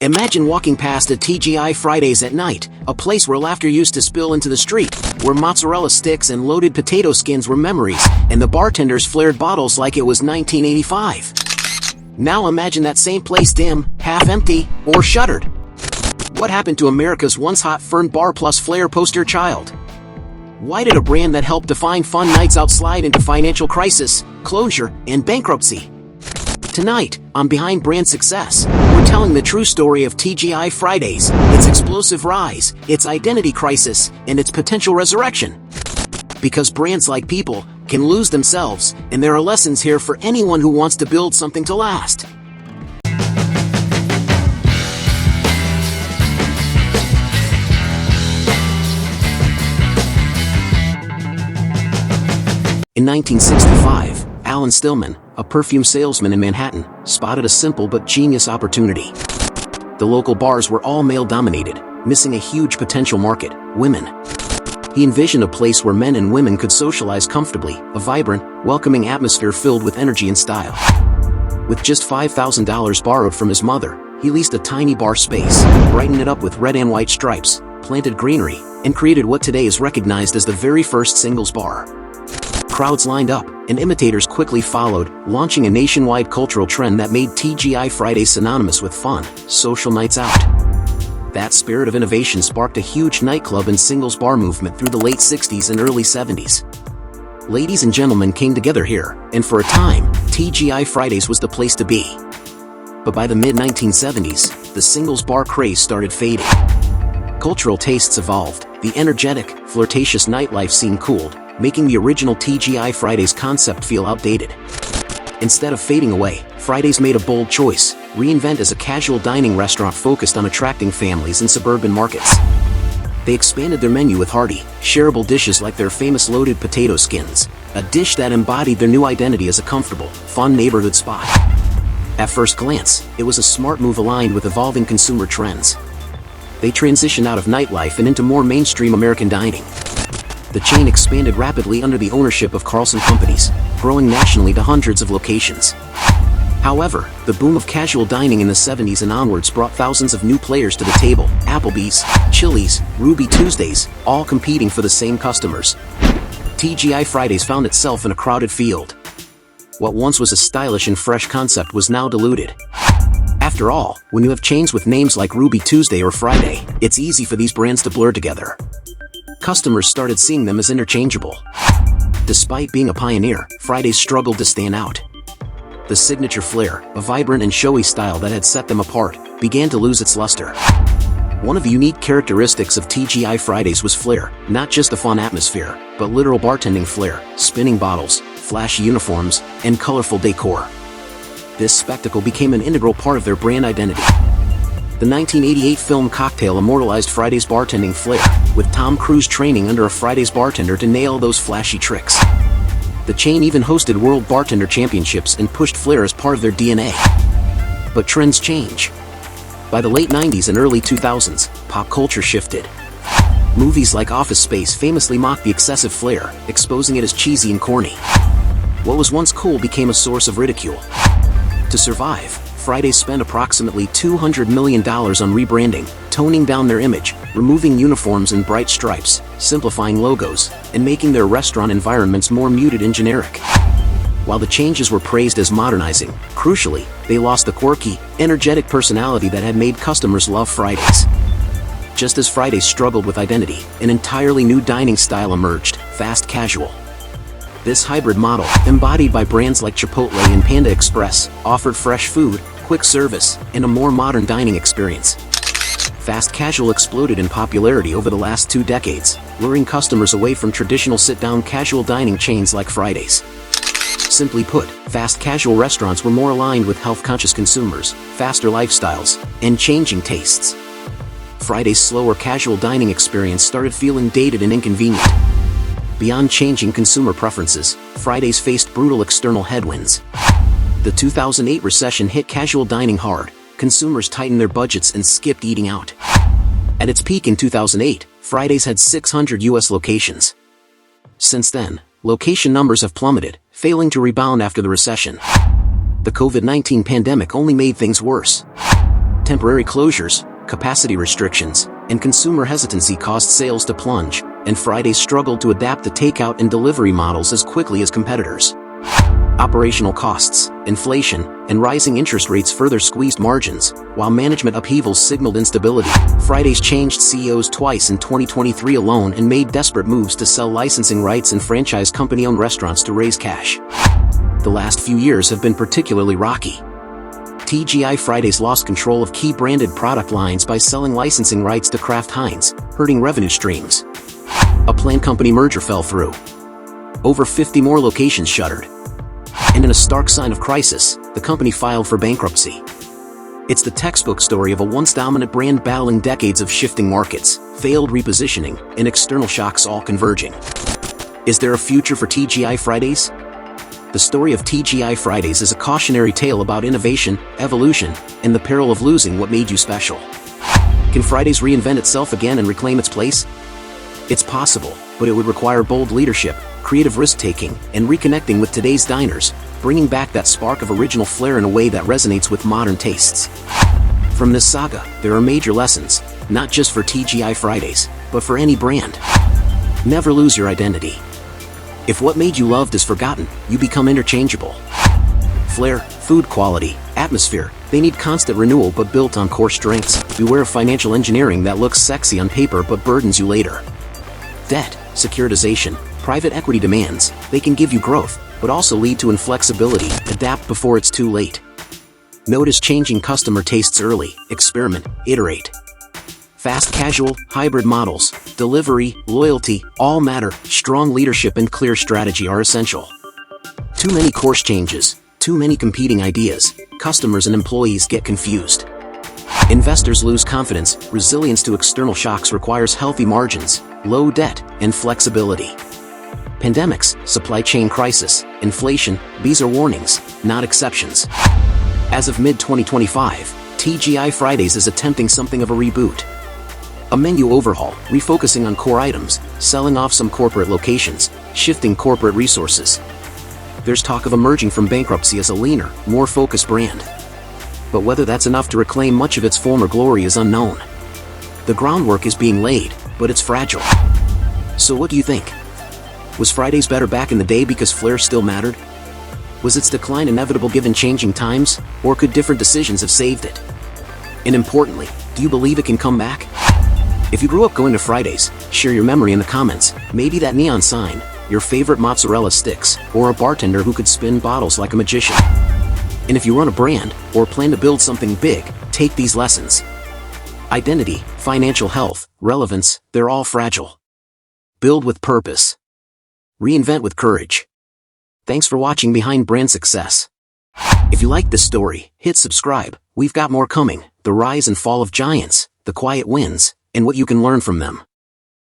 Imagine walking past a TGI Fridays at night, a place where laughter used to spill into the street, where mozzarella sticks and loaded potato skins were memories, and the bartenders flared bottles like it was 1985. Now imagine that same place dim, half empty, or shuttered. What happened to America's once hot Fern Bar plus Flair poster child? Why did a brand that helped define fun nights out slide into financial crisis, closure, and bankruptcy? Tonight, on Behind Brand Success, we're telling the true story of TGI Fridays, its explosive rise, its identity crisis, and its potential resurrection. Because brands like people can lose themselves, and there are lessons here for anyone who wants to build something to last. In 1965, Alan Stillman, a perfume salesman in Manhattan, spotted a simple but genius opportunity. The local bars were all male-dominated, missing a huge potential market: women. He envisioned a place where men and women could socialize comfortably, a vibrant, welcoming atmosphere filled with energy and style. With just $5,000 borrowed from his mother, he leased a tiny bar space, brightened it up with red and white stripes, planted greenery, and created what today is recognized as the very first singles bar. Crowds lined up, and imitators quickly followed, launching a nationwide cultural trend that made TGI Fridays synonymous with fun, social nights out. That spirit of innovation sparked a huge nightclub and singles bar movement through the late 60s and early 70s. Ladies and gentlemen came together here, and for a time, TGI Fridays was the place to be. But by the mid-1970s, the singles bar craze started fading. Cultural tastes evolved, the energetic, flirtatious nightlife scene cooled, making the original TGI Fridays concept feel outdated. Instead of fading away, Fridays made a bold choice: reinvent as a casual dining restaurant focused on attracting families in suburban markets. They expanded their menu with hearty, shareable dishes like their famous loaded potato skins, a dish that embodied their new identity as a comfortable, fun neighborhood spot. At first glance, it was a smart move aligned with evolving consumer trends. They transitioned out of nightlife and into more mainstream American dining. The chain expanded rapidly under the ownership of Carlson Companies, growing nationally to hundreds of locations. However, the boom of casual dining in the 70s and onwards brought thousands of new players to the table: Applebee's, Chili's, Ruby Tuesdays, all competing for the same customers. TGI Fridays found itself in a crowded field. What once was a stylish and fresh concept was now diluted. After all, when you have chains with names like Ruby Tuesday or Friday, it's easy for these brands to blur together. Customers started seeing them as interchangeable. Despite being a pioneer, Fridays struggled to stand out. The signature flair, a vibrant and showy style that had set them apart, began to lose its luster. One of the unique characteristics of TGI Fridays was flair, not just a fun atmosphere, but literal bartending flair: spinning bottles, flashy uniforms, and colorful decor. This spectacle became an integral part of their brand identity. The 1988 film Cocktail immortalized Fridays' bartending flair, with Tom Cruise training under a Fridays bartender to nail those flashy tricks. The chain even hosted World Bartender Championships and pushed flair as part of their DNA. But trends change. By the late 90s and early 2000s, pop culture shifted. Movies like Office Space famously mocked the excessive flair, exposing it as cheesy and corny. What was once cool became a source of ridicule. To survive, Fridays spent approximately $200 million on rebranding, toning down their image, removing uniforms and bright stripes, simplifying logos, and making their restaurant environments more muted and generic. While the changes were praised as modernizing, crucially, they lost the quirky, energetic personality that had made customers love Fridays. Just as Fridays struggled with identity, an entirely new dining style emerged: fast casual. This hybrid model, embodied by brands like Chipotle and Panda Express, offered fresh food, quick service, and a more modern dining experience. Fast casual exploded in popularity over the last 2 decades, luring customers away from traditional sit-down casual dining chains like Fridays. Simply put, fast casual restaurants were more aligned with health-conscious consumers, faster lifestyles, and changing tastes. Fridays' slower casual dining experience started feeling dated and inconvenient. Beyond changing consumer preferences, Fridays faced brutal external headwinds. The 2008 recession hit casual dining hard. Consumers tightened their budgets and skipped eating out. At its peak in 2008, Fridays had 600 U.S. locations. Since then, location numbers have plummeted, failing to rebound after the recession. The COVID-19 pandemic only made things worse. Temporary closures, capacity restrictions, and consumer hesitancy caused sales to plunge, and Fridays struggled to adapt the takeout and delivery models as quickly as competitors. Operational costs, inflation, and rising interest rates further squeezed margins, while management upheavals signaled instability. Fridays changed CEOs twice in 2023 alone and made desperate moves to sell licensing rights and franchise company-owned restaurants to raise cash. The last few years have been particularly rocky. TGI Fridays lost control of key branded product lines by selling licensing rights to Kraft Heinz, hurting revenue streams. A planned company merger fell through. Over 50 more locations shuttered. And in a stark sign of crisis, the company filed for bankruptcy. It's the textbook story of a once dominant brand battling decades of shifting markets, failed repositioning, and external shocks all converging. Is there a future for TGI Fridays? The story of TGI Fridays is a cautionary tale about innovation, evolution, and the peril of losing what made you special. Can Fridays reinvent itself again and reclaim its place? It's possible, but it would require bold leadership, creative risk-taking, and reconnecting with today's diners, bringing back that spark of original flair in a way that resonates with modern tastes. From this saga, there are major lessons, not just for TGI Fridays, but for any brand. Never lose your identity. If what made you loved is forgotten, you become interchangeable. Flair, food quality, atmosphere, they need constant renewal but built on core strengths. Beware of financial engineering that looks sexy on paper but burdens you later. Debt, securitization, private equity demands, they can give you growth, but also lead to inflexibility. Adapt before it's too late. Notice changing customer tastes early, experiment, iterate. Fast casual, hybrid models, delivery, loyalty, all matter. Strong leadership and clear strategy are essential. Too many course changes, too many competing ideas, customers and employees get confused. Investors lose confidence. Resilience to external shocks requires healthy margins, low debt, and flexibility. Pandemics, supply chain crisis, inflation, these are warnings, not exceptions. As of mid-2025, TGI Fridays is attempting something of a reboot. A menu overhaul, refocusing on core items, selling off some corporate locations, shifting corporate resources. There's talk of emerging from bankruptcy as a leaner, more focused brand. But whether that's enough to reclaim much of its former glory is unknown. The groundwork is being laid, but it's fragile. So what do you think? Was Fridays better back in the day because flair still mattered? Was its decline inevitable given changing times, or could different decisions have saved it? And importantly, do you believe it can come back? If you grew up going to Fridays, share your memory in the comments. Maybe that neon sign, your favorite mozzarella sticks, or a bartender who could spin bottles like a magician. And if you run a brand, or plan to build something big, take these lessons. Identity, financial health, relevance, they're all fragile. Build with purpose. Reinvent with courage. Thanks for watching Behind Brand Success. If you liked this story, hit subscribe. We've got more coming. The rise and fall of giants, the quiet wins, and what you can learn from them.